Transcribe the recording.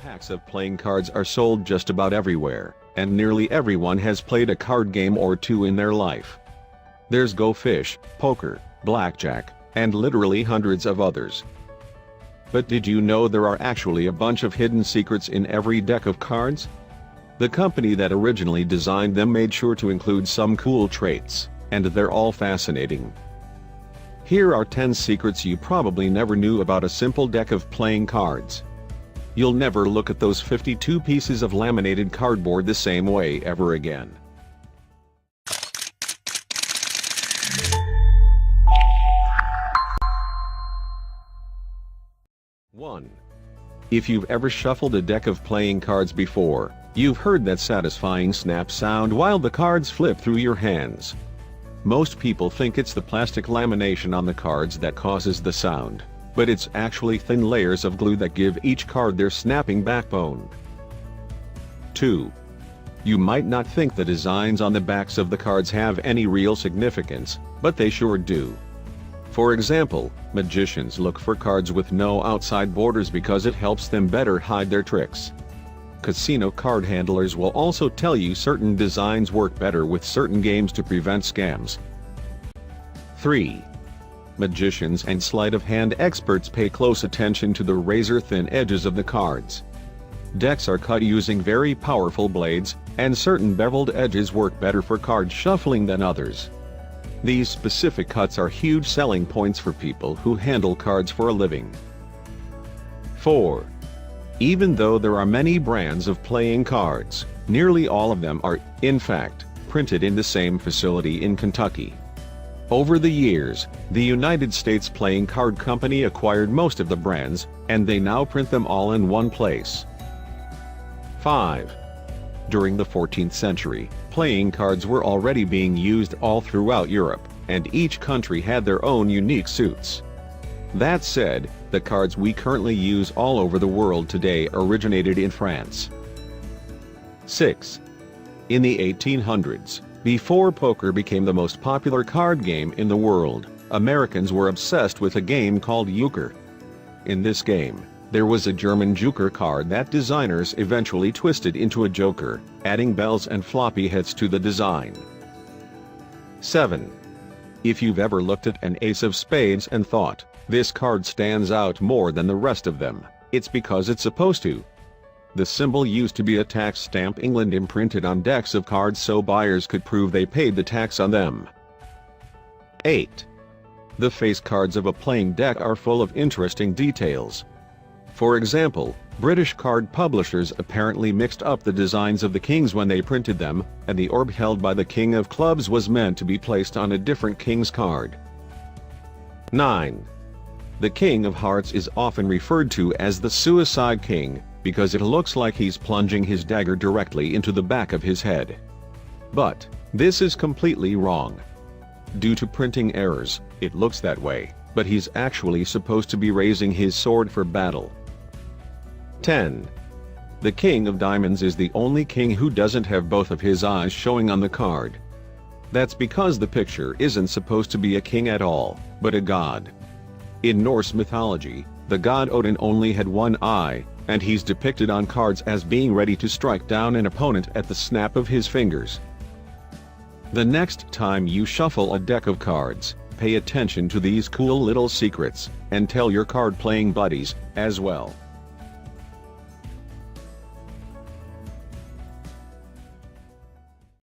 Packs of playing cards are sold just about everywhere, and nearly everyone has played a card game or two in their life. There's Go Fish, poker, blackjack, and literally hundreds of others. But did you know there are actually a bunch of hidden secrets in every deck of cards? The company that originally designed them made sure to include some cool traits, and they're all fascinating. Here are 10 secrets you probably never knew about a simple deck of playing cards. You'll never look at those 52 pieces of laminated cardboard the same way ever again. One. If you've ever shuffled a deck of playing cards before, you've heard that satisfying snap sound while the cards flip through your hands. Most people think it's the plastic lamination on the cards that causes the sound, but it's actually thin layers of glue that give each card their snapping backbone. 2. You might not think the designs on the backs of the cards have any real significance, but they sure do. For example, magicians look for cards with no outside borders because it helps them better hide their tricks. Casino card handlers will also tell you certain designs work better with certain games to prevent scams. 3. Magicians and sleight of hand experts pay close attention to the razor-thin edges of the cards. Decks are cut using very powerful blades, and certain beveled edges work better for card shuffling than others. These specific cuts are huge selling points for people who handle cards for a living. 4. Even though there are many brands of playing cards, nearly all of them are, in fact, printed in the same facility in Kentucky. Over the years, the United States Playing Card Company acquired most of the brands, and they now print them all in one place. 5. During the 14th century, playing cards were already being used all throughout Europe, and each country had their own unique suits. That said, the cards we currently use all over the world today originated in France. 6. In the 1800s, before poker became the most popular card game in the world, Americans were obsessed with a game called euchre. In this game, there was a German joker card that designers eventually twisted into a joker, adding bells and floppy heads to the design. 7. If you've ever looked at an ace of spades and thought, this card stands out more than the rest of them, it's because it's supposed to. The symbol used to be a tax stamp England imprinted on decks of cards so buyers could prove they paid the tax on them. 8. The face cards of a playing deck are full of interesting details. For example, British card publishers apparently mixed up the designs of the kings when they printed them, and the orb held by the king of clubs was meant to be placed on a different king's card. 9. The king of hearts is often referred to as the suicide king, because it looks like he's plunging his dagger directly into the back of his head. But this is completely wrong. Due to printing errors, it looks that way, but he's actually supposed to be raising his sword for battle. 10. The king of diamonds is the only king who doesn't have both of his eyes showing on the card. That's because the picture isn't supposed to be a king at all, but a god. In Norse mythology, the god Odin only had one eye, and he's depicted on cards as being ready to strike down an opponent at the snap of his fingers. The next time you shuffle a deck of cards, pay attention to these cool little secrets, and tell your card-playing buddies, as well.